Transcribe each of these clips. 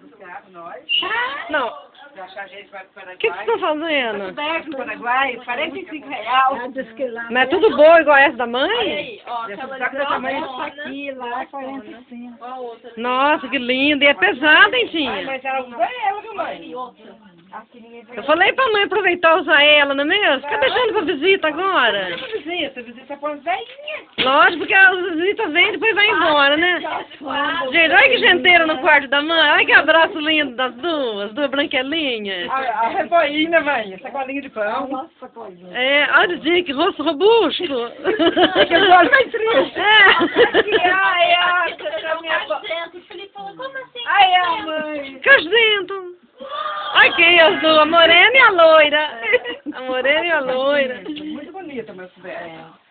buscar pra nós. Não. Se achar a gente vai pro O Paraguai. que vocês estão fazendo? Coberto no Paraguai, R$45. Mas é tudo bom igual essa da Olha mãe? aí, ó, Deve aquela ficar desse tamanho grossa, Aqui, lá, 45. ó a outra ali. Nossa, que lindo. E é pesada, hein, Ai, Tinha? mas ela usa ela, viu, E mãe? outra. Aqui ninguém Eu falei pra mãe aproveitar e usar ela, não é mesmo? Fica deixando pra visita agora. Visita põe as velhinhas. Lógico, porque as visitas vêm e depois vai embora, né? Gente, olha que genteira no quarto da mãe. Olha que abraço lindo das duas branquelinhas. A reboína, mãe, sacolinha de pão. Nossa, coisinha. É, olha, Dick, que rosto robusto. Aquele olho mais triste. É. Ai, O Felipe falou, como assim? ai, a mãe. Casento. Olha quem as duas, a morena e a loira. A morena e a loira. Muito bonita, meu velho.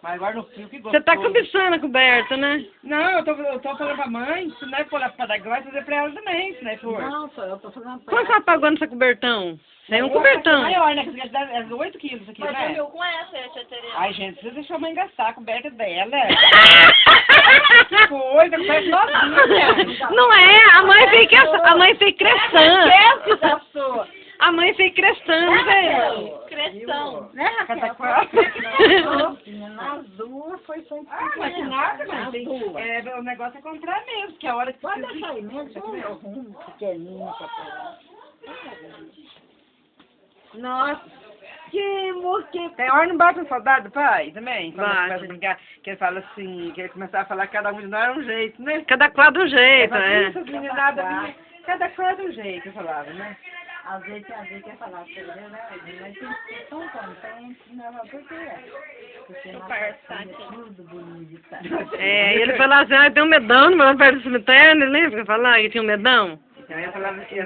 Mas agora no frio, que Você gostoso. tá cobiçando a coberta, né? Não, eu tô falando pra mãe, se não é for lá pro Paraguai, fazer pra ela também, se não é for. Não, eu tô falando pra Quanto você ela pagou nessa cobertão? É um cobertão. Maior, né? Que é 8 quilos isso aqui, Mas né? dormiu com essa, tia Tereza. Ai, gente, você deixou a mãe gastar a coberta dela. Que coisa, a coberta sozinha. Não é, a mãe fez crestã. Gastou. A mãe fez crestã, velho. Crestão. Né, Raquel? Nas duas foi 150. Ah, mas que nada, Nas mas tem, duas. o negócio é comprar mesmo, que a hora que Pode precisa- deixar aí mesmo, só meu rumo pequenininho. Nossa, que mosquito. Tem hora não bate uma saudade do pai também? Quando Bate. começa a brincar, que ele fala assim, que ele começava a falar que cada um de nós era um jeito, né? Cada quadro um jeito, é. Essas meninadas, cada coisa um jeito, eu falava, né? Às vezes quer falar com ele, né? Mas tem que ser tão contente, não é porque é. Porque nós temos tudo bonito. É, e ele falava assim, ah, tem um medão, morando perto do cemitério, ele lembra que falava que tinha um medão? Então eu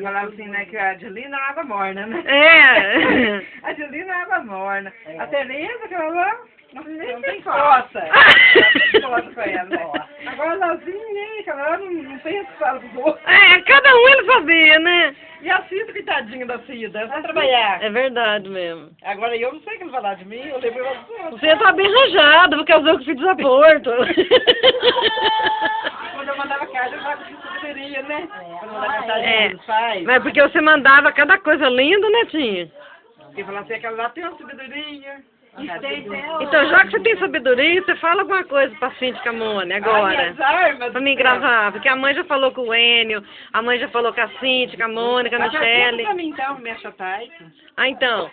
falava assim, né, que a Adelina é água morna, né? É. A Adelina é água morna. A Tereza, que ela lá, não tem Ah. coça. Coça com ela, né? Agora a Lazinha, que ela não tem esse falo dos outros. É, cada um ele sabia, né? E a Cida, coitadinha da Cida, ela vai trabalhar. É verdade mesmo. Agora eu não sei o que ele vai falar de mim, eu lembro ela dos outros. Você tá bem arranjado, porque casou com o filho de desaporto. Quando eu mandava carta, eu falava que sabedoria, né? Quando eu mandava mensagem É. dos pais. Mas porque você mandava cada coisa linda, né, Tinha? E falava assim, aquela lá tem uma sabedoria. Então, já que você tem sabedoria, você fala alguma coisa pra Cintia Camone agora. As armas. Pra mim gravar, porque a mãe já falou com o Enio, a mãe já falou com a Cintia, com a Mônica, com a Michele. Pra mim, então, me acha tight. Ah, então.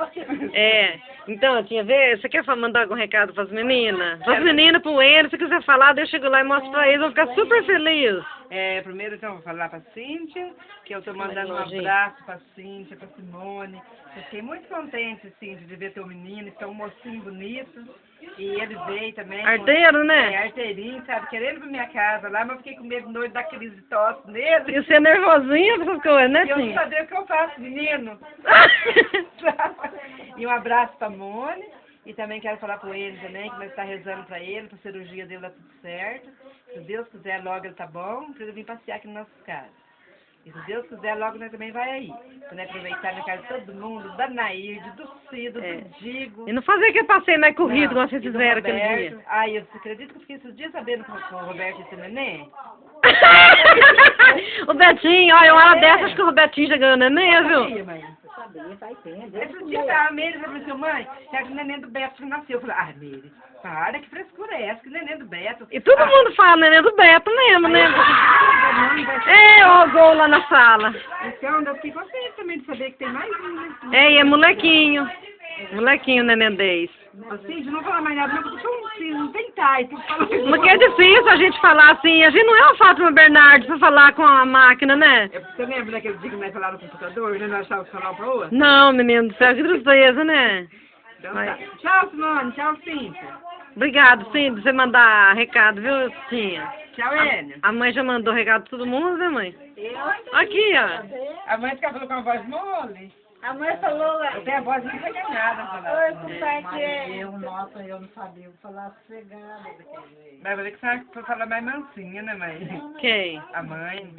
É. Então, tinha ver, você quer mandar algum recado pras meninas? Pras meninas, pro Enio, se quiser falar, eu chego lá e mostro pra eles, vão ficar super felizes. É, primeiro, então, vou falar pra Cíntia, que eu tô mandando um nojinho. abraço pra Cíntia, pra Simone. Eu fiquei muito contente, Cíntia, de ver teu menino, esse é um mocinho bonito. E ele veio também. Arteiro, É, né? arteirinho, sabe, querendo ir pra minha casa lá, mas eu fiquei com medo de noite da crise de tosse nele. E você é nervosinha pra essas coisas, né, E eu não Tinha? sabia o que eu faço, menino. E um abraço pra Mone. E também quero falar com ele também, que nós estamos rezando pra ele, pra cirurgia dele dar tudo certo. Se Deus quiser, logo ele tá bom, pra ele vir passear aqui na nossa casa. E se Deus quiser, logo nós também vai aí. Pra nós aproveitar na casa de todo mundo, da Nairde, do Cido, É. do Digo. E não fazer que eu passei mais corrido, Não, como vocês e do fizeram aquele Roberto. dia. Ai, eu acredito que eu fiquei esses dias sabendo com o Roberto e esse neném. O Betinho, olha, uma hora dessas que o Betinho já ganhou neném, viu? Sabia, mãe? Sabia, vai tendo. Esse dia a Meire falou assim, mãe, é o neném do Beto que nasceu. Eu falei, ai, Meire, para, que frescura é essa? Que neném do Beto. E todo mundo fala neném do Beto mesmo, né? É, ó, o gol lá na sala. Então, eu fiquei contente também de saber que tem mais um, né? É, e é molequinho. Molequinho, neném desse. Assim, de não falar mais nada, não, porque não tem tais. Porque é difícil a gente falar assim, a gente não é uma Fátima Bernardes pra falar com a máquina, né? Você lembra daquele dia que nós falávamos no computador, né? Nós achávamos que falava pra outra? Não, menino do céu, que tristeza, né? Então, Mas- tá. Tchau, Simone. Tchau, Cíntia. Obrigado, sim, de você mandar recado, viu, Tinha? Tchau, Enio. A mãe já mandou recado pra todo mundo, né, mãe? Aqui, ó. A mãe fica falando com a voz mole. A mãe falou, Eu tenho a voz muito reganhada. mas eu, nossa, eu não sabia eu falar sossegada daquele jeito. Mas vou ter que falar mais mansinha, né, mãe? Quem? A mãe.